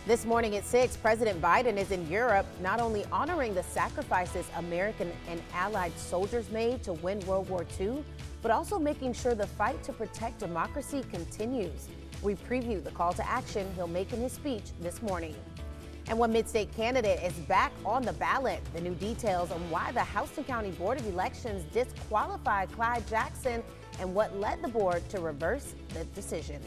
This morning at 6, President Biden is in Europe, not only honoring the sacrifices American and Allied soldiers made to win World War II, but also making sure the fight to protect democracy continues. We preview the call to action he'll make in his speech this morning. And one mid-state candidate is back on the ballot. The new details on why the Houston County Board of Elections disqualified Clyde Jackson and what led the board to reverse the decision.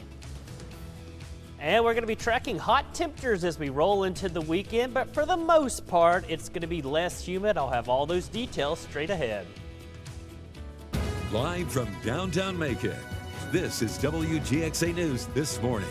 And we're going to be tracking hot temperatures as we roll into the weekend, but for the most part, it's going to be less humid. I'll have all those details straight ahead. Live from downtown Macon, this is Wgxa News This Morning.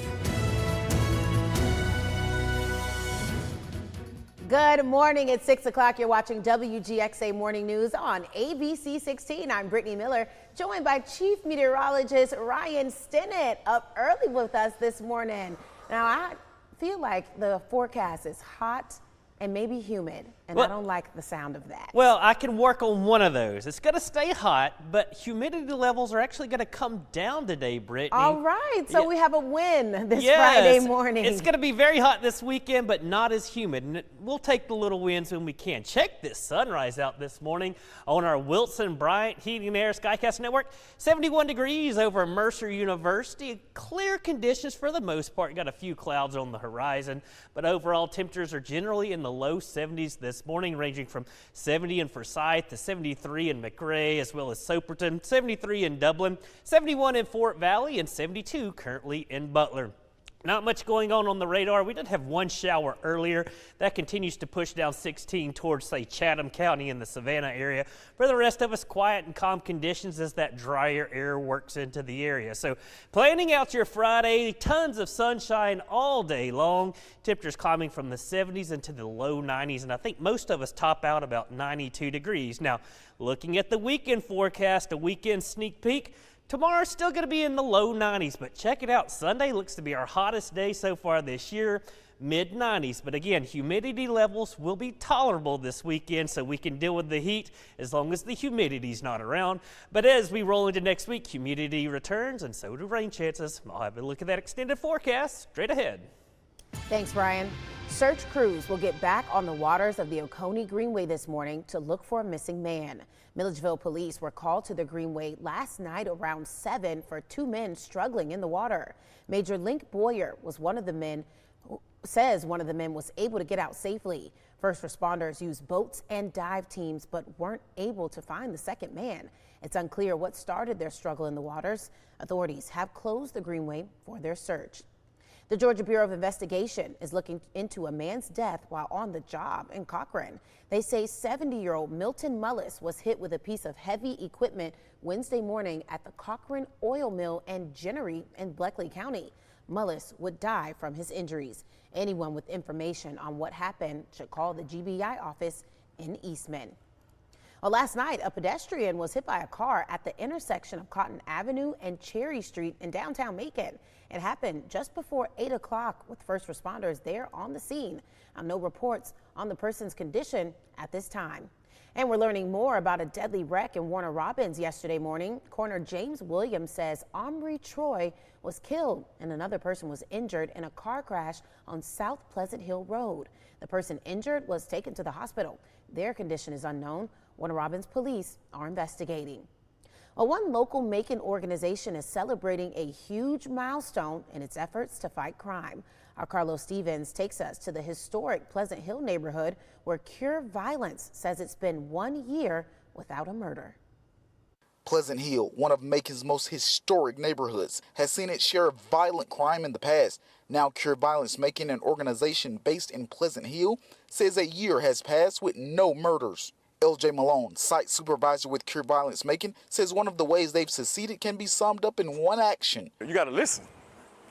Good morning. It's 6 o'clock. You're watching WGXA Morning News on ABC 16. I'm Brittany Miller, joined by Chief Meteorologist Ryan Stinnett, up early with us this morning. Now, I feel like the forecast is hot and maybe humid, and I don't like the sound of that. Well, I can work on one of those. It's going to stay hot, but humidity levels are actually going to come down today, Brittany. All right, so we have a win this Friday morning. It's going to be very hot this weekend, but not as humid. And we'll take the little wins when we can. Check this sunrise out this morning on our Wilson Bryant Heating and Air Skycast Network. 71 degrees over Mercer University. Clear conditions for the most part. Got a few clouds on the horizon, but overall temperatures are generally in the low 70s this morning, ranging from 70 in Forsyth to 73 in McRae, as well as Soperton, 73 in Dublin, 71 in Fort Valley, and 72 currently in Butler. Not much going on the radar. We did have one shower earlier. That continues to push down 16 towards, say, Chatham County in the Savannah area. For the rest of us, quiet and calm conditions as that drier air works into the area. So planning out your Friday, tons of sunshine all day long. Temperatures climbing from the 70s into the low 90s, and I think most of us top out about 92 degrees. Now, looking at the weekend forecast, a weekend sneak peek. Tomorrow's still going to be in the low 90s, but check it out. Sunday looks to be our hottest day so far this year, mid 90s. But again, humidity levels will be tolerable this weekend, so we can deal with the heat as long as the humidity's not around. But as we roll into next week, humidity returns, and so do rain chances. I'll have a look at that extended forecast straight ahead. Thanks, Brian. Search crews will get back on the waters of the Oconee Greenway this morning to look for a missing man. Milledgeville police were called to the Greenway last night around 7 for 2 men struggling in the water. Major Link Boyer was one of the men who says one of the men was able to get out safely. First responders used boats and dive teams but weren't able to find the second man. It's unclear what started their struggle in the waters. Authorities have closed the Greenway for their search. The Georgia Bureau of Investigation is looking into a man's death while on the job in Cochran. They say 70-year-old Milton Mullis was hit with a piece of heavy equipment Wednesday morning at the Cochran Oil Mill and Ginnery in Bleckley County. Mullis would die from his injuries. Anyone with information on what happened should call the GBI office in Eastman. Well, last night, a pedestrian was hit by a car at the intersection of Cotton Avenue and Cherry Street in downtown Macon. It happened just before 8 o'clock with first responders there on the scene. No reports on the person's condition at this time. And we're learning more about a deadly wreck in Warner Robins yesterday morning. Coroner James Williams says Omri Troy was killed and another person was injured in a car crash on South Pleasant Hill Road. The person injured was taken to the hospital. Their condition is unknown. Warner Robins police are investigating. Well, one local Macon organization is celebrating a huge milestone in its efforts to fight crime. Our Carlos Stevens takes us to the historic Pleasant Hill neighborhood where Cure Violence says it's been 1 year without a murder. Pleasant Hill, one of Macon's most historic neighborhoods, has seen its share of violent crime in the past. Now Cure Violence Macon, an organization based in Pleasant Hill, says a year has passed with no murders. LJ Malone, site supervisor with Cure Violence Macon, says one of the ways they've succeeded can be summed up in one action. You got to listen.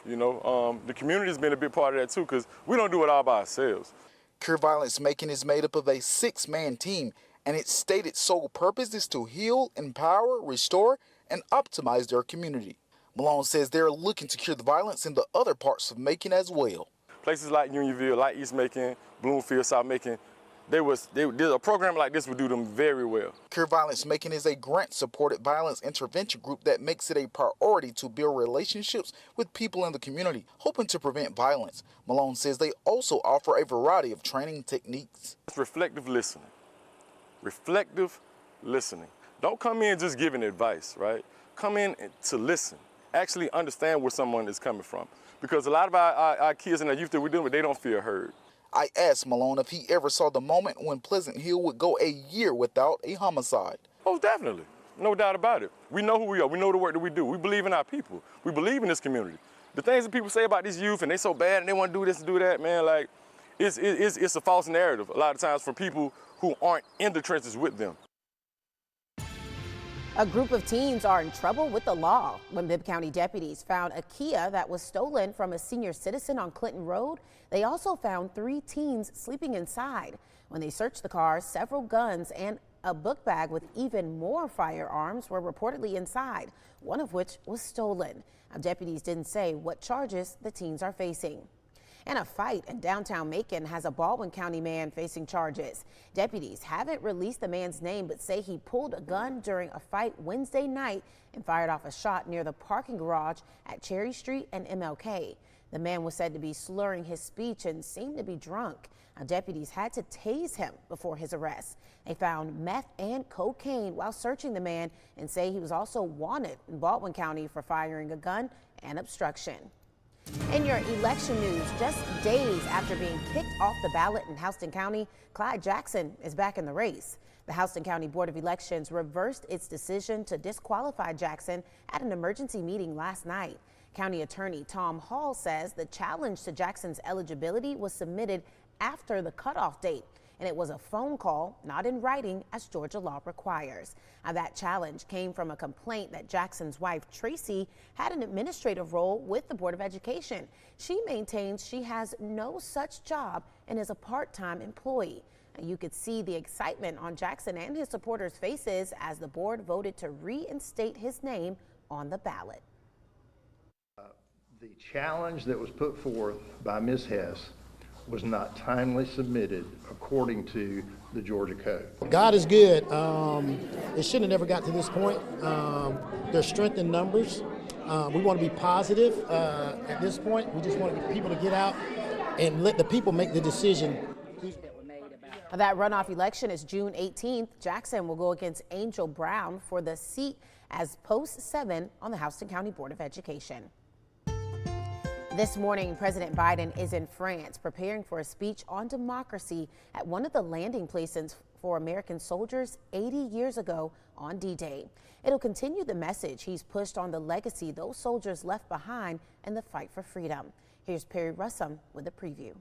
You know, the community's been a big part of that too, because we don't do it all by ourselves. Cure Violence Macon is made up of a 6-man team, and its stated sole purpose is to heal, empower, restore, and optimize their community. Malone says they're looking to cure the violence in the other parts of Macon as well. Places like Unionville, like East Macon, Bloomfield, South Macon, a program like this would do them very well. Cure Violence Making is a grant-supported violence intervention group that makes it a priority to build relationships with people in the community, hoping to prevent violence. Malone says they also offer a variety of training techniques. It's reflective listening. Reflective listening. Don't come in just giving advice, right? Come in to listen. Actually understand where someone is coming from. Because a lot of our kids and our youth that we're dealing with, they don't feel heard. I asked Malone if he ever saw the moment when Pleasant Hill would go a year without a homicide. Oh, definitely. No doubt about it. We know who we are. We know the work that we do. We believe in our people. We believe in this community. The things that people say about these youth and they so bad and they want to do this and do that, man, like, it's a false narrative a lot of times from people who aren't in the trenches with them. A group of teens are in trouble with the law when Bibb County deputies found a Kia that was stolen from a senior citizen on Clinton Road. They also found 3 teens sleeping inside. When they searched the car, several guns and a book bag with even more firearms were reportedly inside, one of which was stolen. Now, deputies didn't say what charges the teens are facing. And a fight in downtown Macon has a Baldwin County man facing charges. Deputies haven't released the man's name, but say he pulled a gun during a fight Wednesday night and fired off a shot near the parking garage at Cherry Street and MLK. The man was said to be slurring his speech and seemed to be drunk. Now, deputies had to tase him before his arrest. They found meth and cocaine while searching the man and say he was also wanted in Baldwin County for firing a gun and obstruction. In your election news, just days after being kicked off the ballot in Houston County, Clyde Jackson is back in the race. The Houston County Board of Elections reversed its decision to disqualify Jackson at an emergency meeting last night. County Attorney Tom Hall says the challenge to Jackson's eligibility was submitted after the cutoff date, and it was a phone call, not in writing, as Georgia law requires. Now, that challenge came from a complaint that Jackson's wife, Tracy, had an administrative role with the Board of Education. She maintains she has no such job and is a part-time employee. Now, you could see the excitement on Jackson and his supporters' faces as the board voted to reinstate his name on the ballot. The challenge that was put forth by Ms. Hess was not timely submitted according to the Georgia Code. God is good. It shouldn't have never got to this point. There's strength in numbers. We want to be positive at this point. We just want people to get out and let the people make the decision. That runoff election is June 18th. Jackson will go against Angel Brown for the seat as post 7 on the Houston County Board of Education. This morning, President Biden is in France preparing for a speech on democracy at one of the landing places for American soldiers 80 years ago on D-Day. It'll continue the message he's pushed on the legacy those soldiers left behind in the fight for freedom. Here's Perry Russum with a preview.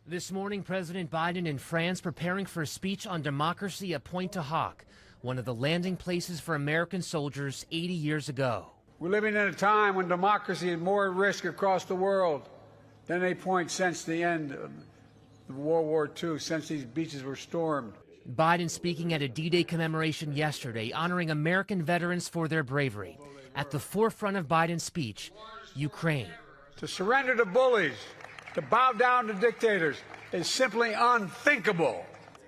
This morning, President Biden in France preparing for a speech on democracy at Pointe-du-Hoc, one of the landing places for American soldiers 80 years ago. We're living in a time when democracy is more at risk across the world than any point since the end of World War II, since these beaches were stormed. Biden speaking at a D-Day commemoration yesterday, honoring American veterans for their bravery. At the forefront of Biden's speech, Ukraine. To surrender to bullies, to bow down to dictators, is simply unthinkable.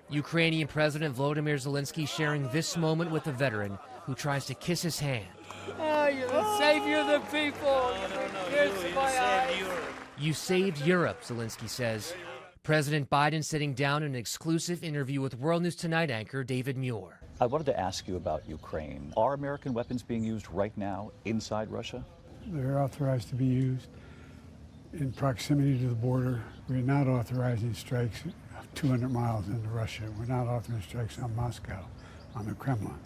Ukrainian President Volodymyr Zelensky sharing this moment with a veteran who tries to kiss his hand. Oh, you're the savior of the people. You saved Europe, Zelensky says. President Biden sitting down in an exclusive interview with World News Tonight anchor David Muir. I wanted to ask you about Ukraine. Are American weapons being used right now inside Russia? They're authorized to be used in proximity to the border. We're not authorizing strikes 200 miles into Russia. We're not authorizing strikes on Moscow, on the Kremlin.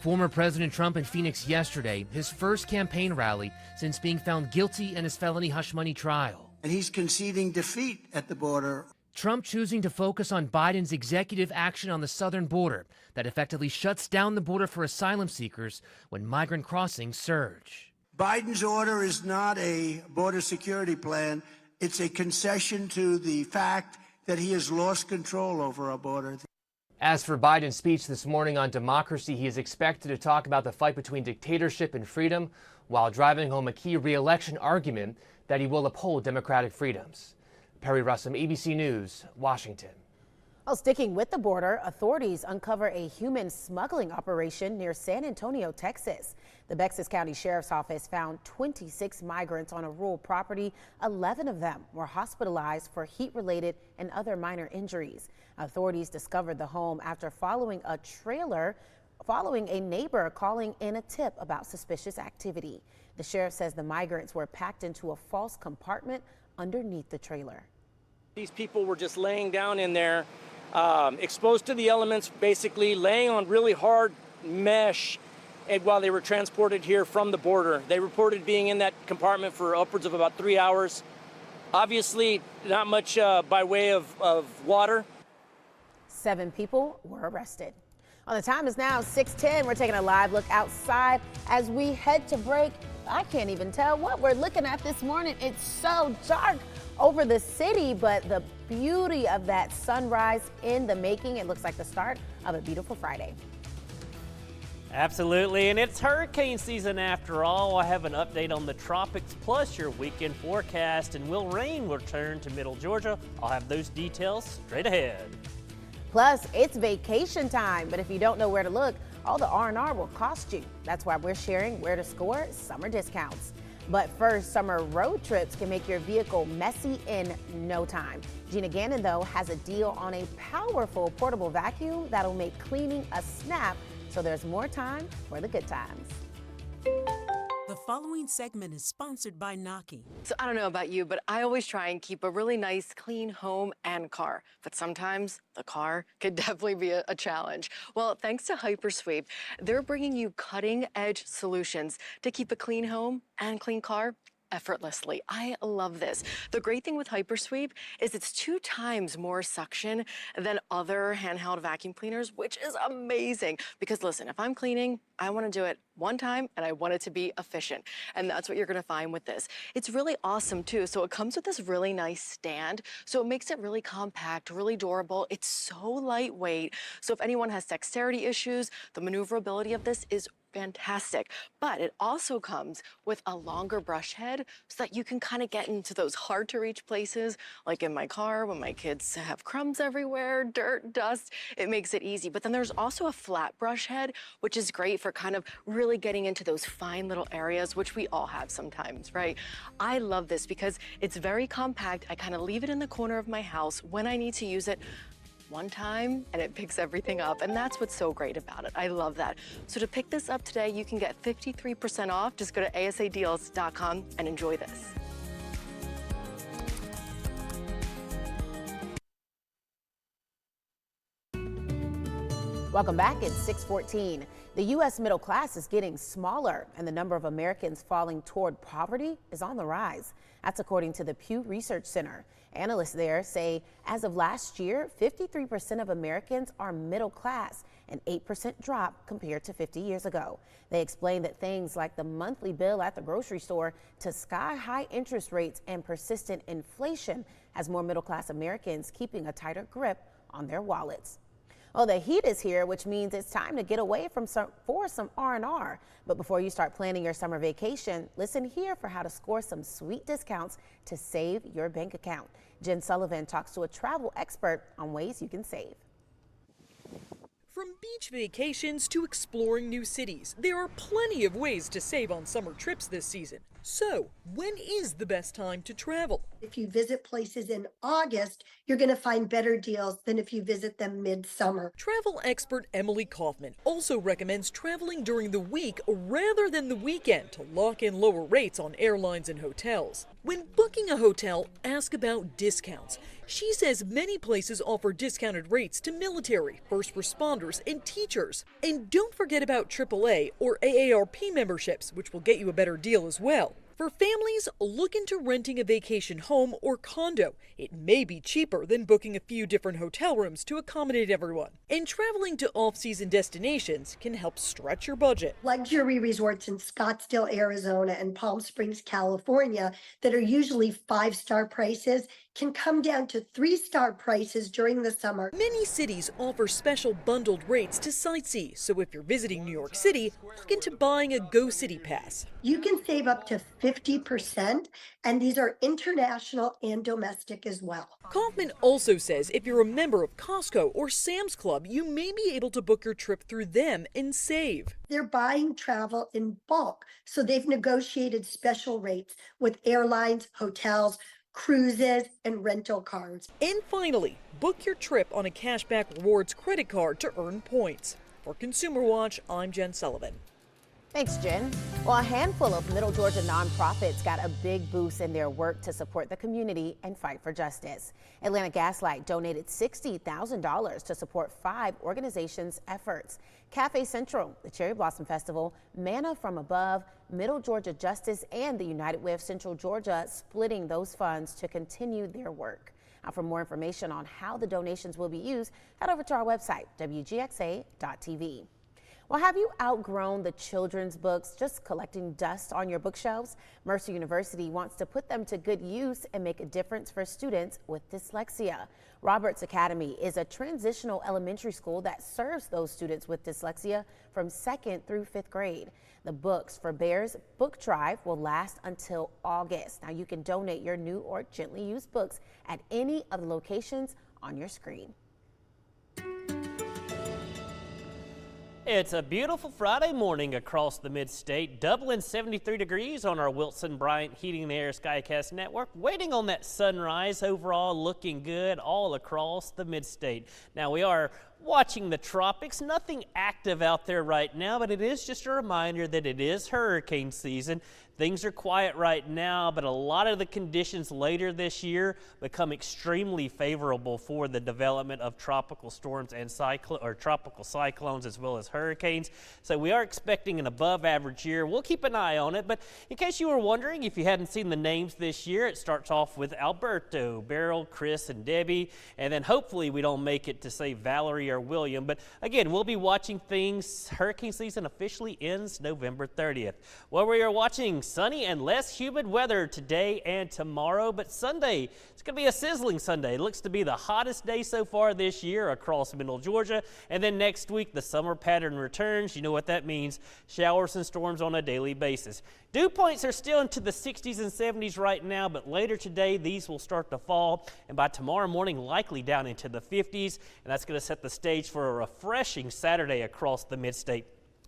Former President Trump in Phoenix yesterday, his first campaign rally since being found guilty in his felony hush money trial. And he's conceding defeat at the border. Trump choosing to focus on Biden's executive action on the southern border that effectively shuts down the border for asylum seekers when migrant crossings surge. Biden's order is not a border security plan. It's a concession to the fact that he has lost control over our border. As for Biden's speech this morning on democracy, he is expected to talk about the fight between dictatorship and freedom while driving home a key re-election argument that he will uphold democratic freedoms. Perry Russum, ABC News, Washington. Well, sticking with the border, authorities uncover a human smuggling operation near San Antonio, Texas. The Bexas County Sheriff's Office found 26 migrants on a rural property. 11 of them were hospitalized for heat-related and other minor injuries. Authorities discovered the home after following a neighbor calling in a tip about suspicious activity. The sheriff says the migrants were packed into a false compartment underneath the trailer. These people were just laying down in there, exposed to the elements, basically laying on really hard mesh. And while they were transported here from the border, they reported being in that compartment for upwards of about 3 hours. Obviously, not much by way of water. 7 people were arrested. Well, the time is now 6:10. We're taking a live look outside as we head to break. I can't even tell what we're looking at this morning. It's so dark over the city, but the beauty of that sunrise in the making. It looks like the start of a beautiful Friday. Absolutely, and it's hurricane season after all. I have an update on the tropics plus your weekend forecast, and will rain return to middle Georgia? I'll have those details straight ahead. Plus, it's vacation time, but if you don't know where to look, all the R&R will cost you. That's why we're sharing where to score summer discounts. But first, summer road trips can make your vehicle messy in no time. Gina Gannon, though, has a deal on a powerful portable vacuum that'll make cleaning a snap, so there's more time for the good times. The following segment is sponsored by Wgxa. So I don't know about you, but I always try and keep a really nice, clean home and car. But sometimes the car could definitely be a challenge. Well, thanks to HyperSweep, they're bringing you cutting-edge solutions to keep a clean home and clean car effortlessly. I love this. The great thing with HyperSweep is it's 2 times more suction than other handheld vacuum cleaners, which is amazing. Because listen, if I'm cleaning, I want to do it one time and I want it to be efficient. And that's what you're going to find with this. It's really awesome too. So it comes with this really nice stand. So it makes it really compact, really durable. It's so lightweight. So if anyone has dexterity issues, the maneuverability of this is fantastic. But it also comes with a longer brush head so that you can kind of get into those hard to reach places, like in my car when my kids have crumbs everywhere, dirt, dust. It makes it easy. But then there's also a flat brush head, which is great for kind of really getting into those fine little areas, which we all have sometimes, right? I love this because it's very compact. I kind of leave it in the corner of my house when I need to use it one time and it picks everything up, and that's what's so great about it. I love that. So to pick this up today, you can get 53% off. Just go to asadeals.com and enjoy this. Welcome back. It's 6:14. The U.S. middle class is getting smaller, and the number of Americans falling toward poverty is on the rise. That's according to the Pew Research Center. Analysts there say as of last year, 53% of Americans are middle class, an 8% drop compared to 50 years ago. They explain that things like the monthly bill at the grocery store to sky-high interest rates and persistent inflation has more middle class Americans keeping a tighter grip on their wallets. Well, the heat is here, which means it's time to get away from some R&R. But before you start planning your summer vacation, listen here for how to score some sweet discounts to save your bank account. Jen Sullivan talks to a travel expert on ways you can save. From beach vacations to exploring new cities, there are plenty of ways to save on summer trips this season. So, when is the best time to travel? If you visit places in August, you're going to find better deals than if you visit them mid-summer. Travel expert Emily Kaufman also recommends traveling during the week rather than the weekend to lock in lower rates on airlines and hotels. When booking a hotel, ask about discounts. She says many places offer discounted rates to military, first responders, and teachers. And don't forget about AAA or AARP memberships, which will get you a better deal as well. For families, look into renting a vacation home or condo. It may be cheaper than booking a few different hotel rooms to accommodate everyone. And traveling to off-season destinations can help stretch your budget. Luxury resorts in Scottsdale, Arizona and Palm Springs, California that are usually 5-star prices can come down to 3-star prices during the summer. Many cities offer special bundled rates to sightsee, so if you're visiting New York City, look into buying a Go City Pass. You can save up to 50%, and these are international and domestic as well. Kaufman also says if you're a member of Costco or Sam's Club, you may be able to book your trip through them and save. They're buying travel in bulk, so they've negotiated special rates with airlines, hotels, cruises, and rental cars. And finally, book your trip on a cashback rewards credit card to earn points. For Consumer Watch, I'm Jen Sullivan. Thanks, Jen. Well, a handful of Middle Georgia nonprofits got a big boost in their work to support the community and fight for justice. Atlanta Gaslight donated $60,000 to support 5 organizations' efforts. Cafe Central, the Cherry Blossom Festival, Manna from Above, Middle Georgia Justice, and the United Way of Central Georgia splitting those funds to continue their work. Now, for more information on how the donations will be used, head over to our website, wgxa.tv. Well, have you outgrown the children's books just collecting dust on your bookshelves? Mercer University wants to put them to good use and make a difference for students with dyslexia. Roberts Academy is a transitional elementary school that serves those students with dyslexia from 2nd through 5th grade. The books for Bear's Book Drive will last until August. Now, you can donate your new or gently used books at any of the locations on your screen. It's a beautiful Friday morning across the mid-state, doubling 73 degrees on our Wilson Bryant Heating and Air Skycast network, waiting on that sunrise. Overall looking good all across the mid-state. Now we are watching the tropics, nothing active out there right now, but it is just a reminder that it is hurricane season. Things are quiet right now, but a lot of the conditions later this year become extremely favorable for the development of tropical storms and tropical cyclones as well as hurricanes. So we are expecting an above average year. We'll keep an eye on it, but in case you were wondering, if you hadn't seen the names this year, it starts off with Alberto, Beryl, Chris, and Debbie, and then hopefully we don't make it to say Valerie or William. But again, we'll be watching things. Hurricane season officially ends November 30th. Well, we are watching sunny and less humid weather today and tomorrow, but Sunday, it's going to be a sizzling Sunday. It looks to be the hottest day so far this year across Middle Georgia. And then next week, the summer pattern returns. You know what that means. Showers and storms on a daily basis. Dew points are still into the 60s and 70s right now, but later today, these will start to fall. And by tomorrow morning, likely down into the 50s. And that's going to set the stage for a refreshing Saturday across the mid-state.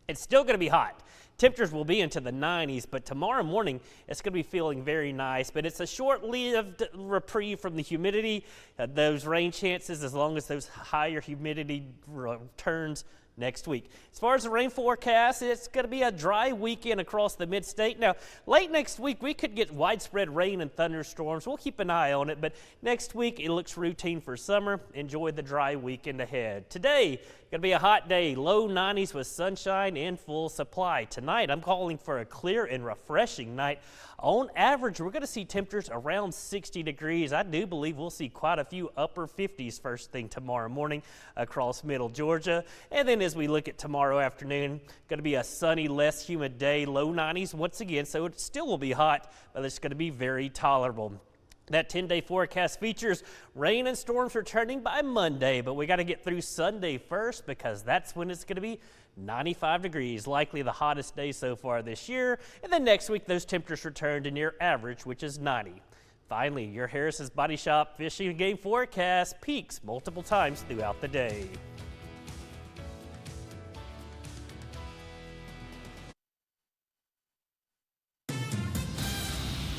It's still going to be hot. Temperatures will be into the 90s, but tomorrow morning it's going to be feeling very nice. But it's a short-lived reprieve from the humidity, those rain chances, as long as those higher humidity returns next week. As far as the rain forecast, it's going to be a dry weekend across the mid-state. Now, late next week, we could get widespread rain and thunderstorms. We'll keep an eye on it, but next week, it looks routine for summer. Enjoy the dry weekend ahead. Today, going to be a hot day, low 90s with sunshine in full supply. Tonight, I'm calling for a clear and refreshing night. On average, we're going to see temperatures around 60 degrees. I do believe we'll see quite a few upper 50s first thing tomorrow morning across Middle Georgia. And then as we look at tomorrow afternoon, going to be a sunny, less humid day, low 90s once again, so it still will be hot, but it's going to be very tolerable. That 10-day forecast features rain and storms returning by Monday, but we got to get through Sunday first because that's when it's going to be 95 degrees, likely the hottest day so far this year. And then next week, those temperatures return to near average, which is 90. Finally, your Harris's Body Shop fishing and game forecast peaks multiple times throughout the day.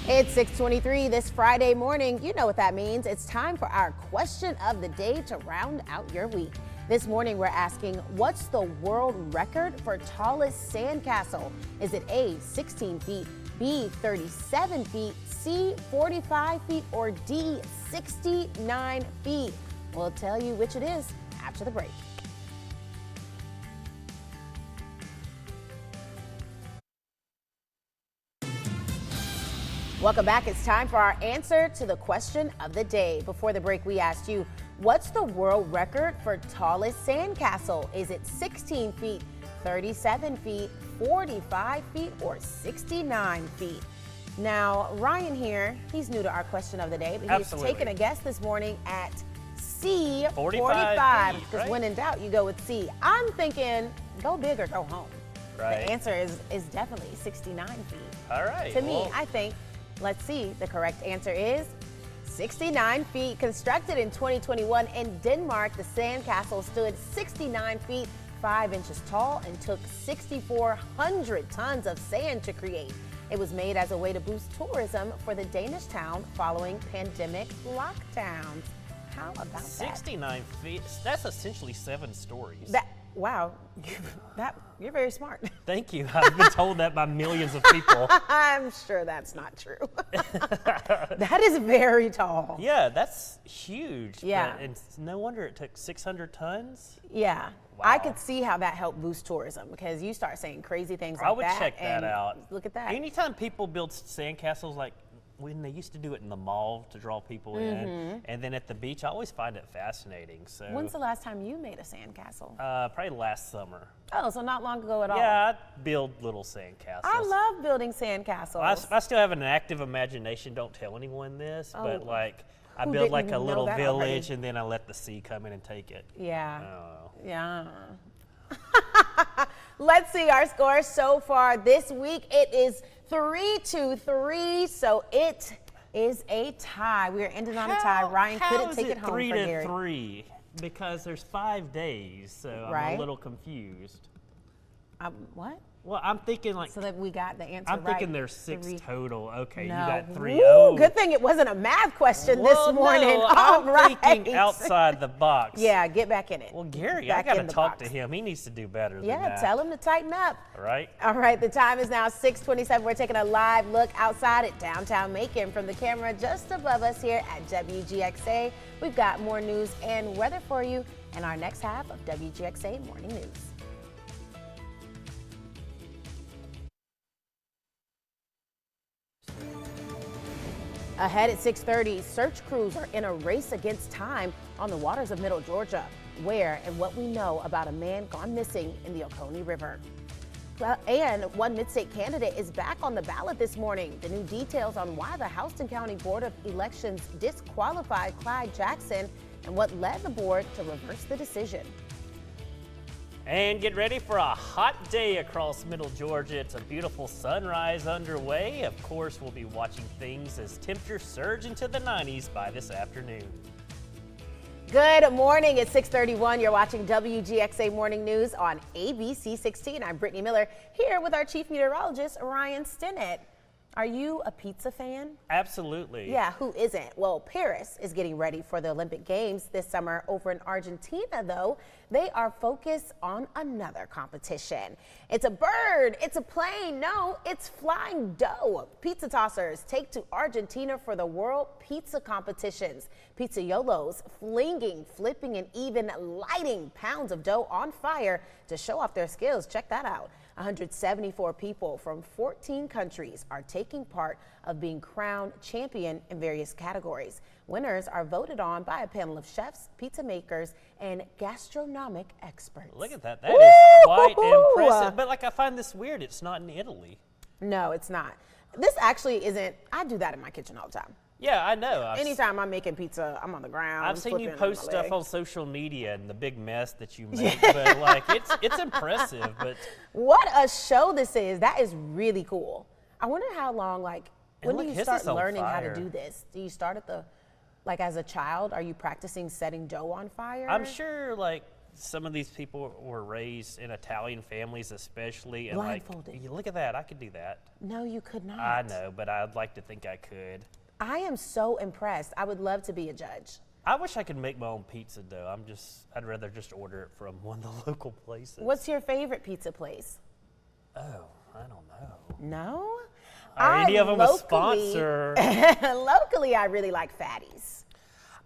It's 6:23 this Friday morning. You know what that means. It's time for our question of the day to round out your week. This morning, we're asking, what's the world record for tallest sandcastle? Is it A, 16 feet, B, 37 feet, C, 45 feet, or D, 69 feet? We'll tell you which it is after the break. Welcome back. It's time for our answer to the question of the day. Before the break, we asked you, what's the world record for tallest sandcastle? Is it 16 feet, 37 feet, 45 feet, or 69 feet? Now, Ryan here, he's new to our question of the day, but he's taken a guess this morning at C, 45. Because when in doubt, you go with C. I'm thinking, go big or go home. Right. The answer is definitely 69 feet. All right. To me, I think, let's see, the correct answer is 69 feet. Constructed in 2021 in Denmark, the sandcastle stood 69 feet, 5 inches tall, and took 6,400 tons of sand to create. It was made as a way to boost tourism for the Danish town following pandemic lockdowns. How about that? 69 feet, that's essentially 7 stories. Wow, you're very smart. Thank you. I've been told that by millions of people. I'm sure that's not true. That is very tall. Yeah, that's huge. Yeah. But it's no wonder it took 600 tons. Yeah. Wow. I could see how that helped boost tourism because you start saying crazy things like that. I would check that out. Look at that. Anytime people build sandcastles, like when they used to do it in the mall to draw people in, and then at the beach, I always find it fascinating. So. When's the last time you made a sandcastle? Probably last summer. Oh, so not long ago at all. Yeah, I build little sandcastles. I love building sandcastles. I still have an active imagination. Don't tell anyone this, but like I build like a little village, and then I let the sea come in and take it. Yeah. Oh. Yeah. Let's see our scores so far this week. It is 3-3, so it is a tie. We are ending on a tie. Ryan couldn't take it home for Gary. 3-3? Because there's 5 days, so I'm a little confused. What? Well, I'm thinking like. So that we got the answer I'm right. thinking there's 6 total. Okay, no. you got 3. Woo, Oh. good thing it wasn't a math question this morning. No, All I'm thinking right. outside the box. Yeah, get back in it. Well, Gary, back I got to in the talk box. to him. He needs to do better than Yeah, that. tell him to tighten up. All right. All right, the time is now 6:27. We're taking a live look outside at downtown Macon from the camera just above us here at WGXA. We've got more news and weather for you in our next half of WGXA Morning News. Ahead at 6:30, search crews are in a race against time on the waters of Middle Georgia. Where and what we know about a man gone missing in the Oconee River. And one mid-state candidate is back on the ballot this morning. The new details on why the Houston County Board of Elections disqualified Clyde Jackson and what led the board to reverse the decision. And get ready for a hot day across Middle Georgia. It's a beautiful sunrise underway. Of course, we'll be watching things as temperatures surge into the 90s by this afternoon. Good morning. It's 6:31. You're watching WGXA Morning News on ABC 16. I'm Brittany Miller here with our chief meteorologist, Ryan Stinnett. Are you a pizza fan? Absolutely. Yeah, who isn't? Well, Paris is getting ready for the Olympic Games this summer. Over in Argentina, though, they are focused on another competition. It's a bird, it's a plane, no, it's flying dough. Pizza tossers take to Argentina for the World Pizza Competitions. Pizzaiolos flinging, flipping, and even lighting pounds of dough on fire to show off their skills. Check that out. 174 people from 14 countries are taking part of being crowned champion in various categories. Winners are voted on by a panel of chefs, pizza makers, and gastronomic experts. Look at that. That is quite impressive. But like I find this weird. It's not in Italy. No, it's not. This actually isn't. I do that in my kitchen all the time. Yeah, I know. Anytime I'm making pizza, I'm on the ground. I've seen you flipping post my stuff leg. on social media and the big mess that you make, but like it's impressive. But what a show this is! That is really cool. I wonder how long. Like, when do you start learning how to do this? Do you start at the, like, as a child? Are you practicing setting dough on fire? I'm sure like some of these people were raised in Italian families, especially, and blindfolded. Like, you look at that. I could do that. No, you could not. I know, but I'd like to think I could. I am so impressed. I would love to be a judge. I wish I could make my own pizza dough. I'd rather just order it from one of the local places. What's your favorite pizza place? Oh, I don't know. No? Are any of them a sponsor? Locally, I really like Fatty's.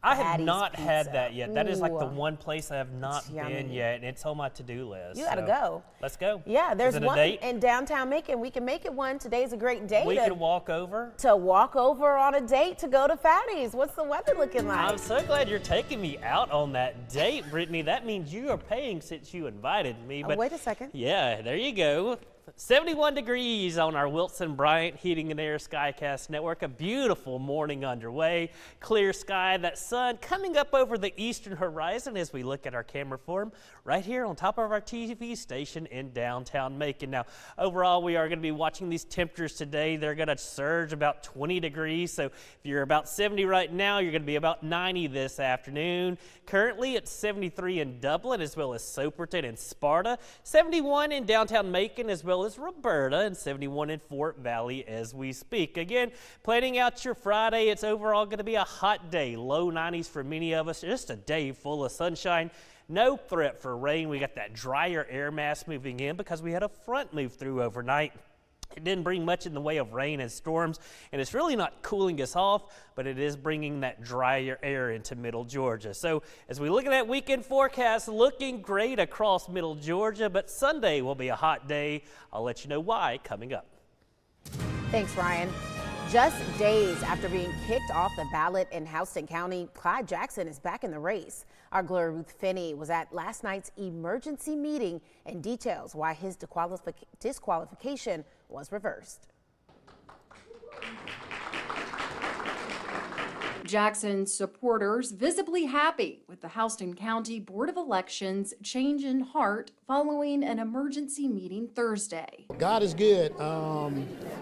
I have Fatty's not Pizza. had that yet. That is like the Ooh. one place I have not been yummy. yet, and it's on my to-do list. You gotta go. Let's go. Yeah, there's Is it one a date? in downtown Macon. We can make it one. Today's a great day We can walk over. to walk over on a date to go to Fatty's. What's the weather looking like? I'm so glad you're taking me out on that date, Brittany. That means you are paying since you invited me. But wait a second. Yeah, there you go. 71 degrees on our Wilson Bryant Heating and Air Skycast Network. A beautiful morning underway. Clear sky, that sun coming up over the eastern horizon as we look at our camera form right here on top of our TV station in downtown Macon. Now, overall, we are going to be watching these temperatures today. They're going to surge about 20 degrees. So if you're about 70 right now, you're going to be about 90 this afternoon. Currently, it's 73 in Dublin as well as Soperton and Sparta. 71 in downtown Macon as well as Roberta, and 71 in Fort Valley as we speak. Again, planning out your Friday, it's overall going to be a hot day. Low 90s for many of us. Just a day full of sunshine. No threat for rain. We got that drier air mass moving in because we had a front move through overnight. It didn't bring much in the way of rain and storms, and it's really not cooling us off, but it is bringing that drier air into middle Georgia. So as we look at that weekend forecast, looking great across middle Georgia, but Sunday will be a hot day. I'll let you know why coming up. Thanks, Ryan. Just days after being kicked off the ballot in Houston County, Clyde Jackson is back in the race. Our Gloria Ruth Finney was at last night's emergency meeting and details why his disqualification was reversed. Jackson's supporters visibly happy with the Houston County Board of Elections change in heart following an emergency meeting Thursday. God is good.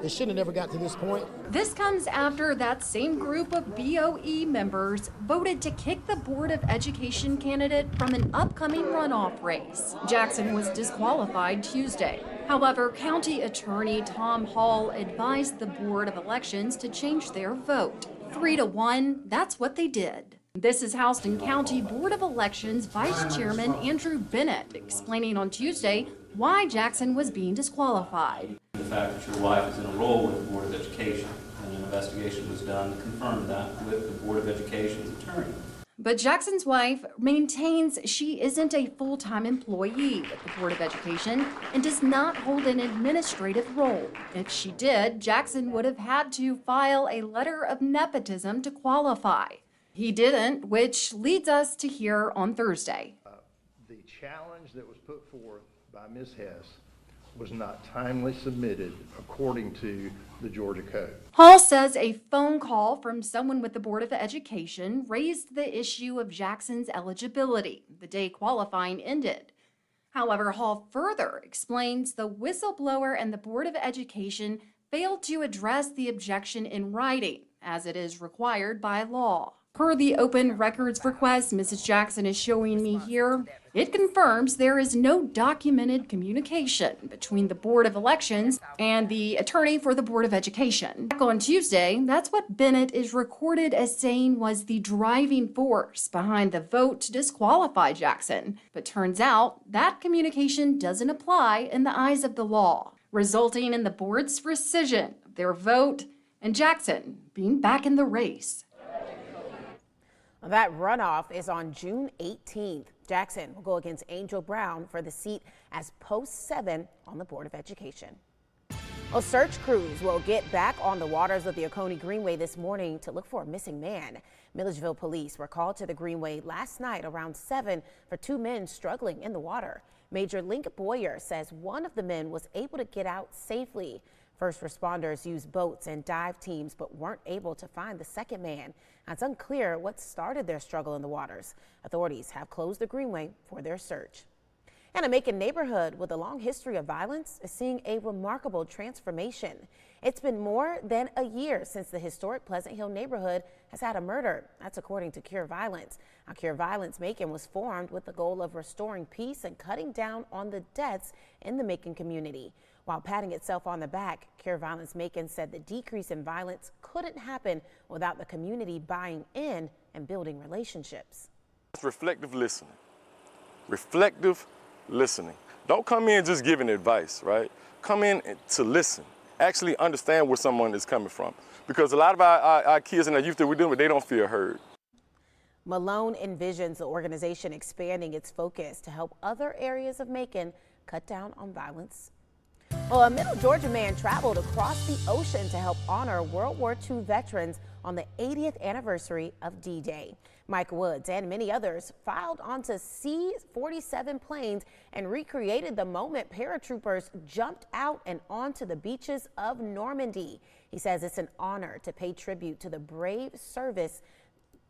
It shouldn't have never got to this point. This comes after that same group of BOE members voted to kick the Board of Education candidate from an upcoming runoff race. Jackson was disqualified Tuesday. However, County Attorney Tom Hall advised the Board of Elections to change their vote. 3-1, that's what they did. This is Houston County Board of Elections Vice Chairman Andrew Bennett explaining on Tuesday why Jackson was being disqualified. The fact that your wife is in a role with the Board of Education, and an investigation was done to confirm that with the Board of Education's attorney. But Jackson's wife maintains she isn't a full-time employee with the Board of Education and does not hold an administrative role. If she did, Jackson would have had to file a letter of nepotism to qualify. He didn't, which leads us to here on Thursday. The challenge that was put forth by Ms. Hess was not timely submitted according to the Georgia Code. Hall says a phone call from someone with the Board of Education raised the issue of Jackson's eligibility the day qualifying ended. However, Hall further explains the whistleblower and the Board of Education failed to address the objection in writing, as it is required by law. Per the open records request Mrs. Jackson is showing me here, it confirms there is no documented communication between the Board of Elections and the attorney for the Board of Education. Back on Tuesday, that's what Bennett is recorded as saying was the driving force behind the vote to disqualify Jackson. But turns out that communication doesn't apply in the eyes of the law, resulting in the board's rescission of their vote and Jackson being back in the race. That runoff is on June 18th. Jackson will go against Angel Brown for the seat as post 7 on the Board of Education. Well, search crews will get back on the waters of the Oconee Greenway this morning to look for a missing man. Milledgeville police were called to the Greenway last night around 7 for 2 men struggling in the water. Major Link Boyer says one of the men was able to get out safely. First responders used boats and dive teams but weren't able to find the second man. It's unclear what started their struggle in the waters. Authorities have closed the Greenway for their search. And a Macon neighborhood with a long history of violence is seeing a remarkable transformation. It's been more than a year since the historic Pleasant Hill neighborhood has had a murder. That's according to Cure Violence. Now, Cure Violence Macon was formed with the goal of restoring peace and cutting down on the deaths in the Macon community. While patting itself on the back, Cure Violence Macon said the decrease in violence couldn't happen without the community buying in and building relationships. It's reflective listening. Reflective listening. Don't come in just giving advice, right? Come in to listen. Actually understand where someone is coming from. Because a lot of our kids and our youth that we're dealing with, they don't feel heard. Malone envisions the organization expanding its focus to help other areas of Macon cut down on violence. Well, a Middle Georgia man traveled across the ocean to help honor World War II veterans on the 80th anniversary of D-Day. Mike Woods and many others filed onto C-47 planes and recreated the moment paratroopers jumped out and onto the beaches of Normandy. He says it's an honor to pay tribute to the brave service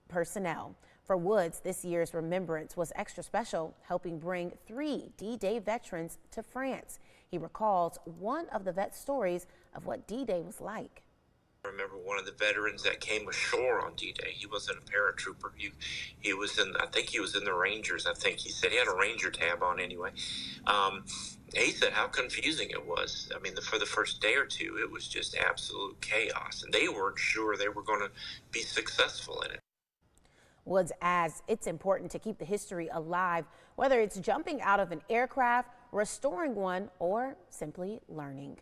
personnel. For Woods, this year's remembrance was extra special, helping bring 3 D-Day veterans to France. He recalls one of the vets' stories of what D-Day was like. I remember one of the veterans that came ashore on D-Day. He wasn't a paratrooper. He was in, I think he was in the Rangers. I think he said he had a Ranger tab on anyway. He said how confusing it was. I mean, for the first day or two, it was just absolute chaos, and they weren't sure they were going to be successful in it. Woods adds it's important to keep the history alive, whether it's jumping out of an aircraft, restoring one, or simply learning.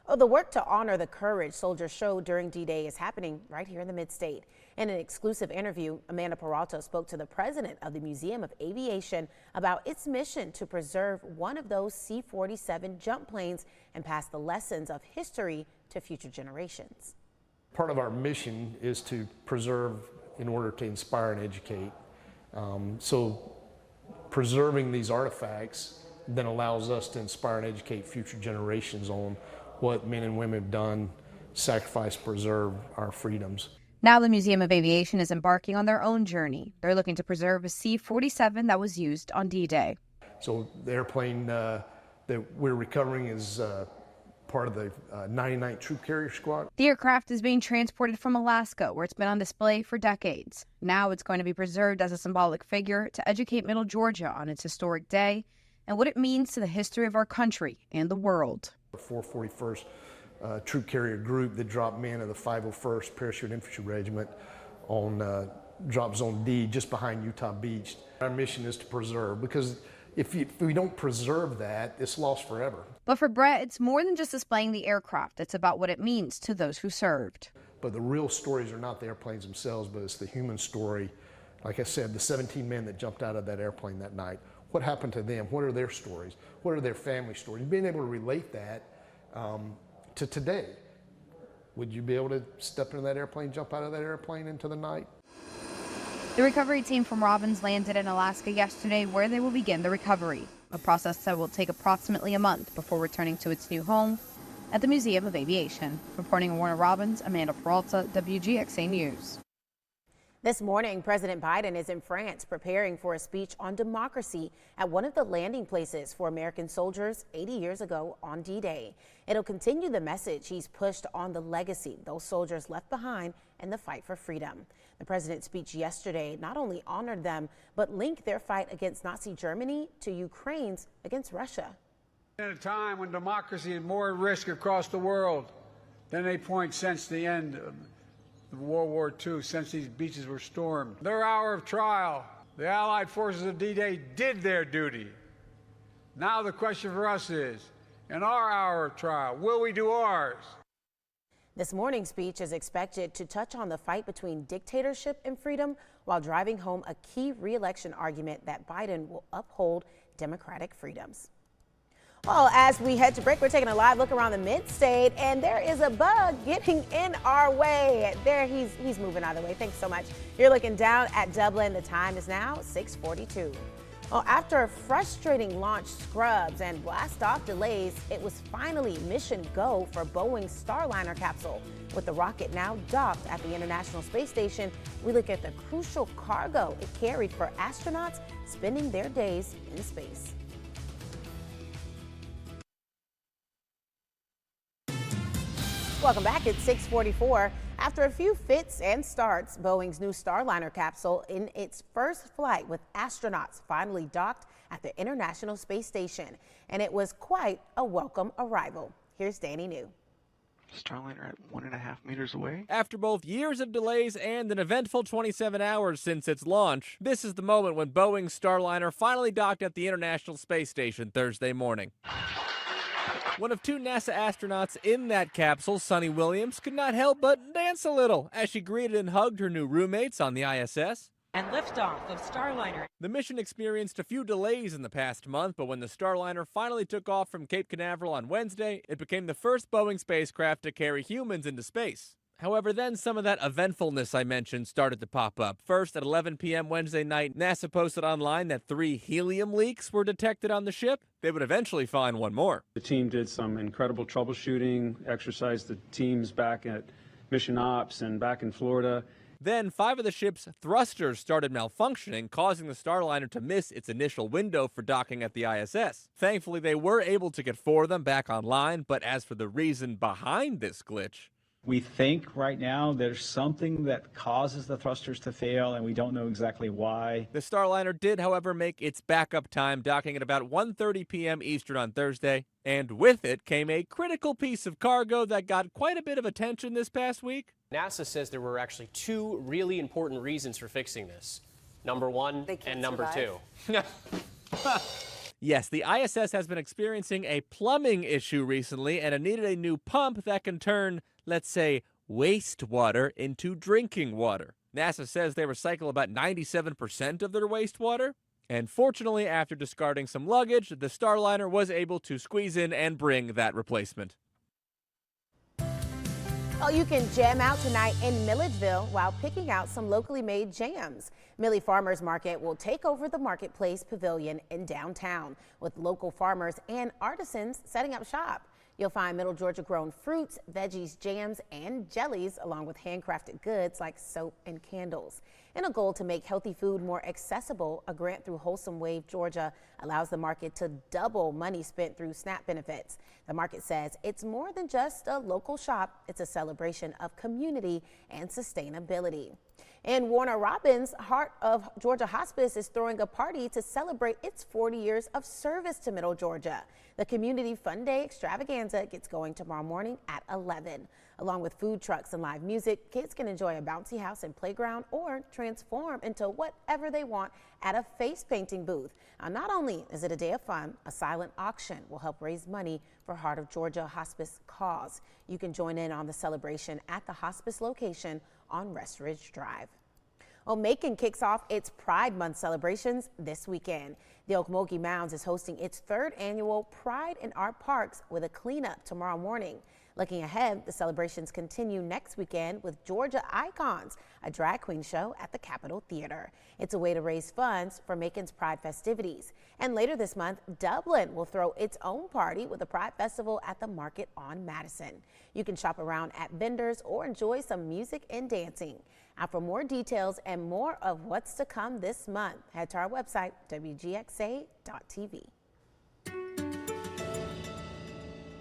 Oh, the work to honor the courage soldiers showed during D-Day is happening right here in the Mid-State. In an exclusive interview, Amanda Peralta spoke to the president of the Museum of Aviation about its mission to preserve one of those C-47 jump planes and pass the lessons of history to future generations. Part of our mission is to preserve in order to inspire and educate. So preserving these artifacts then allows us to inspire and educate future generations on what men and women have done, sacrificed, preserve our freedoms. Now the Museum of Aviation is embarking on their own journey. They're looking to preserve a C-47 that was used on D-Day. So the airplane that we're recovering is part of the 99th Troop Carrier Squad. The aircraft is being transported from Alaska, where it's been on display for decades. Now it's going to be preserved as a symbolic figure to educate Middle Georgia on its historic day and what it means to the history of our country and the world. The 441st Troop Carrier Group that dropped men of the 501st Parachute Infantry Regiment on Drop Zone D just behind Utah Beach. Our mission is to preserve, because if we don't preserve that, it's lost forever. But for Brett, it's more than just displaying the aircraft. It's about what it means to those who served. But the real stories are not the airplanes themselves, but it's the human story. Like I said, the 17 men that jumped out of that airplane that night. What happened to them? What are their stories? What are their family stories? Being able to relate that to today. Would you be able to step into that airplane, jump out of that airplane into the night? The recovery team from Robbins landed in Alaska yesterday, where they will begin the recovery, a process that will take approximately a month before returning to its new home at the Museum of Aviation. Reporting in Warner Robins, Amanda Peralta, WGXA News. This morning, President Biden is in France preparing for a speech on democracy at one of the landing places for American soldiers 80 years ago on D-Day. It'll continue the message he's pushed on the legacy those soldiers left behind in the fight for freedom. The president's speech yesterday not only honored them, but linked their fight against Nazi Germany to Ukraine's against Russia. At a time when democracy is more at risk across the world than any point since the end of World War II, since these beaches were stormed. Their hour of trial, the Allied forces of D-Day did their duty. Now the question for us is, in our hour of trial, will we do ours? This morning's speech is expected to touch on the fight between dictatorship and freedom while driving home a key re-election argument that Biden will uphold democratic freedoms. Well, as we head to break, we're taking a live look around the Mid-State, and there is a bug getting in our way. There, he's moving out of the way. Thanks so much. You're looking down at Dublin. The time is now 6:42. Well, after frustrating launch scrubs and blast-off delays, it was finally mission go for Boeing's Starliner capsule. With the rocket now docked at the International Space Station, we look at the crucial cargo it carried for astronauts spending their days in space. Welcome back. It's 6:44. After a few fits and starts, Boeing's new Starliner capsule in its first flight with astronauts finally docked at the International Space Station. And it was quite a welcome arrival. Here's Danny New. Starliner at 1.5 meters away. After both years of delays and an eventful 27 hours since its launch, this is the moment when Boeing's Starliner finally docked at the International Space Station Thursday morning. One of 2 NASA astronauts in that capsule, Sunny Williams, could not help but dance a little as she greeted and hugged her new roommates on the ISS. And liftoff of Starliner. The mission experienced a few delays in the past month, but when the Starliner finally took off from Cape Canaveral on Wednesday, it became the first Boeing spacecraft to carry humans into space. However, then some of that eventfulness I mentioned started to pop up. First, at 11 p.m. Wednesday night, NASA posted online that 3 helium leaks were detected on the ship. They would eventually find one more. The team did some incredible troubleshooting, exercised the teams back at Mission Ops and back in Florida. Then 5 of the ship's thrusters started malfunctioning, causing the Starliner to miss its initial window for docking at the ISS. Thankfully, they were able to get 4 of them back online, but as for the reason behind this glitch, we think right now there's something that causes the thrusters to fail, and we don't know exactly why. The Starliner did, however, make its backup time, docking at about 1:30 p.m. Eastern on Thursday. And with it came a critical piece of cargo that got quite a bit of attention this past week. NASA says there were actually 2 really important reasons for fixing this. Number 1 and number 2. Yes, the ISS has been experiencing a plumbing issue recently, and it needed a new pump that can turn, let's say, wastewater into drinking water. NASA says they recycle about 97% of their wastewater. And fortunately, after discarding some luggage, the Starliner was able to squeeze in and bring that replacement. Well, you can jam out tonight in Milledgeville while picking out some locally made jams. Millie Farmers Market will take over the Marketplace Pavilion in downtown with local farmers and artisans setting up shop. You'll find Middle Georgia grown fruits, veggies, jams, and jellies, along with handcrafted goods like soap and candles. In a goal to make healthy food more accessible, a grant through Wholesome Wave Georgia allows the market to double money spent through SNAP benefits. The market says it's more than just a local shop, it's a celebration of community and sustainability. And Warner Robins, Heart of Georgia Hospice, is throwing a party to celebrate its 40 years of service to Middle Georgia. The Community Fun Day extravaganza gets going tomorrow morning at 11. Along with food trucks and live music, kids can enjoy a bouncy house and playground or transform into whatever they want at a face painting booth. Now, not only is it a day of fun, a silent auction will help raise money for Heart of Georgia Hospice cause. You can join in on the celebration at the hospice location on Rest Ridge Drive. Well, Macon kicks off its Pride Month celebrations this weekend. The Okmulgee Mounds is hosting its 3rd annual Pride in Our Parks with a cleanup tomorrow morning. Looking ahead, the celebrations continue next weekend with Georgia Icons, a drag queen show at the Capitol Theater. It's a way to raise funds for Macon's Pride festivities. And later this month, Dublin will throw its own party with a Pride Festival at the Market on Madison. You can shop around at vendors or enjoy some music and dancing. Now, for more details and more of what's to come this month, head to our website, wgxa.tv.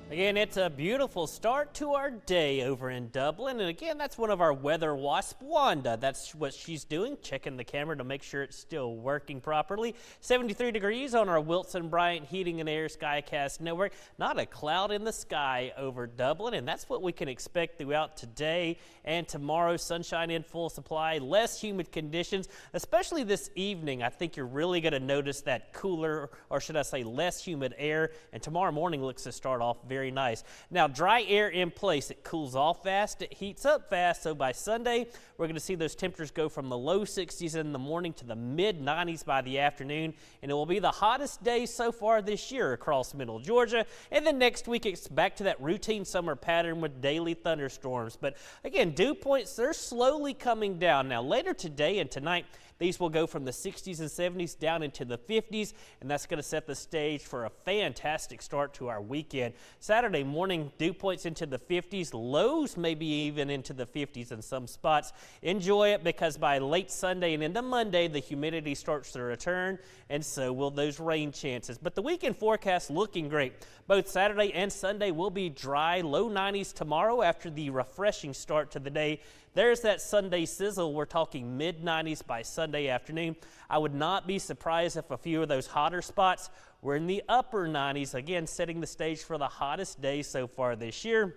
Again, it's a beautiful start to our day over in Dublin. And again, that's one of our weather wasp, Wanda. That's what she's doing, checking the camera to make sure it's still working properly. 73 degrees on our Wilson Bryant Heating and Air Skycast Network. Not a cloud in the sky over Dublin, and that's what we can expect throughout today and tomorrow. Sunshine in full supply, less humid conditions, especially this evening. I think you're really going to notice that cooler, or should I say less humid air, and tomorrow morning looks to start off very nice. Now, dry air in place. It cools off fast. It heats up fast. So by Sunday, we're going to see those temperatures go from the low 60s in the morning to the mid 90s by the afternoon. And it will be the hottest day so far this year across Middle Georgia. And then next week, it's back to that routine summer pattern with daily thunderstorms. But again, dew points, they're slowly coming down. Now, later today and tonight, these will go from the 60s and 70s down into the 50s, and that's going to set the stage for a fantastic start to our weekend. Saturday morning, dew points into the 50s, lows maybe even into the 50s in some spots. Enjoy it, because by late Sunday and into Monday, the humidity starts to return, and so will those rain chances. But the weekend forecast looking great. Both Saturday and Sunday will be dry, low 90s tomorrow after the refreshing start to the day. There's that Sunday sizzle. We're talking mid-90s by Sunday afternoon. I would not be surprised if a few of those hotter spots were in the upper 90s, again, setting the stage for the hottest day so far this year.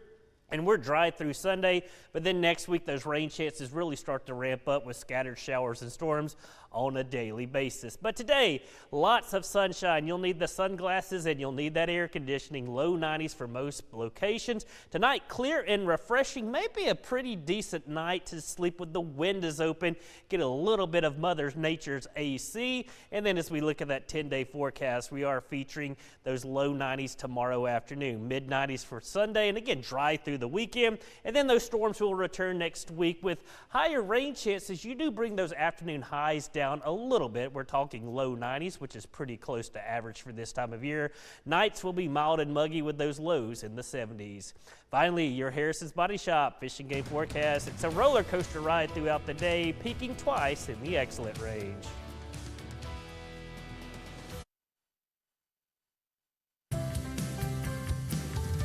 And we're dry through Sunday, but then next week those rain chances really start to ramp up with scattered showers and storms on a daily basis. But today, lots of sunshine. You'll need the sunglasses and you'll need that air conditioning. Low 90s for most locations. Tonight, clear and refreshing. Maybe a pretty decent night to sleep with the windows open. Get a little bit of Mother Nature's AC. And then as we look at that 10-day forecast, we are featuring those low 90s tomorrow afternoon. Mid 90s for Sunday, and again, dry through the weekend. And then those storms will return next week with higher rain chances. You do bring those afternoon highs down a little bit. We're talking low 90s, which is pretty close to average for this time of year. Nights will be mild and muggy with those lows in the 70s. Finally, your Harrison's Body Shop fishing game forecast. It's a roller coaster ride throughout the day, peaking twice in the excellent range.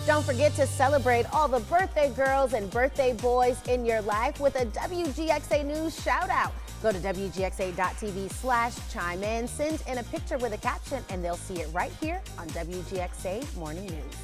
Don't forget to celebrate all the birthday girls and birthday boys in your life with a WGXA News shout out. Go to WGXA.tv/chime in, send in a picture with a caption, and they'll see it right here on WGXA Morning News.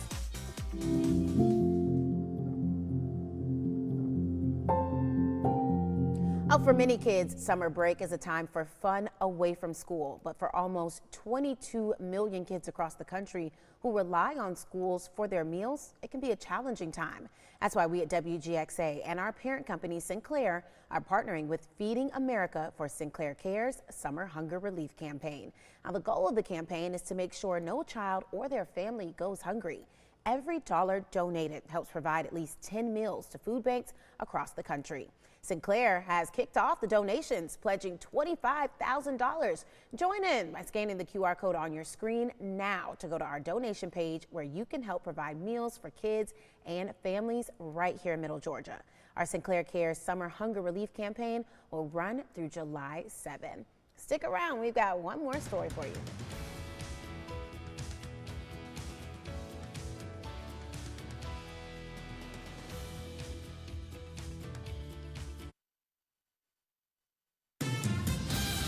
Oh, for many kids, summer break is a time for fun away from school. But for almost 22 million kids across the country who rely on schools for their meals, it can be a challenging time. That's why we at WGXA and our parent company, Sinclair, are partnering with Feeding America for Sinclair Care's Summer Hunger Relief Campaign. Now, the goal of the campaign is to make sure no child or their family goes hungry. Every dollar donated helps provide at least 10 meals to food banks across the country. Sinclair has kicked off the donations, pledging $25,000. Join in by scanning the QR code on your screen now to go to our donation page where you can help provide meals for kids and families right here in Middle Georgia. Our Sinclair Cares Summer Hunger Relief Campaign will run through July 7. Stick around, we've got one more story for you.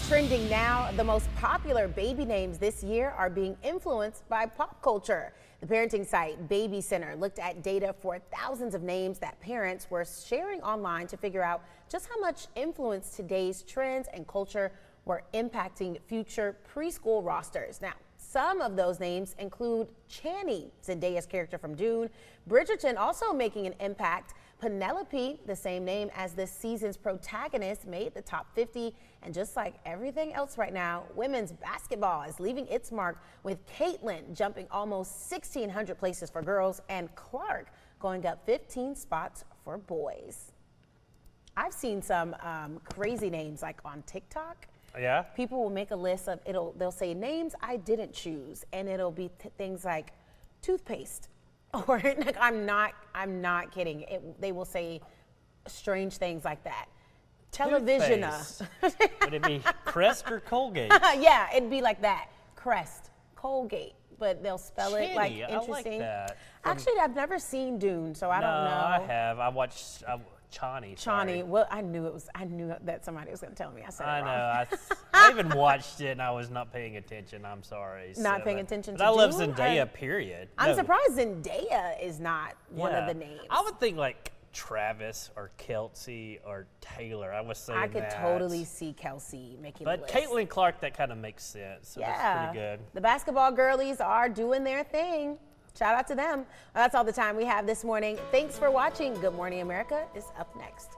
Trending now, the most popular baby names this year are being influenced by pop culture. The parenting site Baby Center looked at data for thousands of names that parents were sharing online to figure out just how much influence today's trends and culture were impacting future preschool rosters. Now, some of those names include Channy, Zendaya's character from Dune, Bridgerton also making an impact. Penelope, the same name as this season's protagonist, made the top 50. And just like everything else right now, women's basketball is leaving its mark with Caitlin jumping almost 1,600 places for girls and Clark going up 15 spots for boys. I've seen some crazy names like on TikTok. Yeah? People will make a list of, they'll say names I didn't choose, and it'll be things like toothpaste. Or like, I'm not kidding. They will say strange things like that. Television. Would it be Crest or Colgate? Yeah, it'd be like that. Crest, Colgate, but they'll spell it like interesting. I like that. Actually, I've never seen Dune, so I don't know. I have. I watched Chani. Chani. Well, I knew that somebody was going to tell me. I said it wrong. I even watched it and I was not paying attention. I'm sorry. Not paying attention to But I love Dune? Zendaya, period. I'm surprised Zendaya is not one of the names. I would think like Travis or Kelsey or Taylor. I was saying I could totally see Kelsey making the list. But Caitlin Clark, that kind of makes sense. So that's pretty good. The basketball girlies are doing their thing. Shout out to them. Well, that's all the time we have this morning. Thanks for watching. Good Morning America is up next.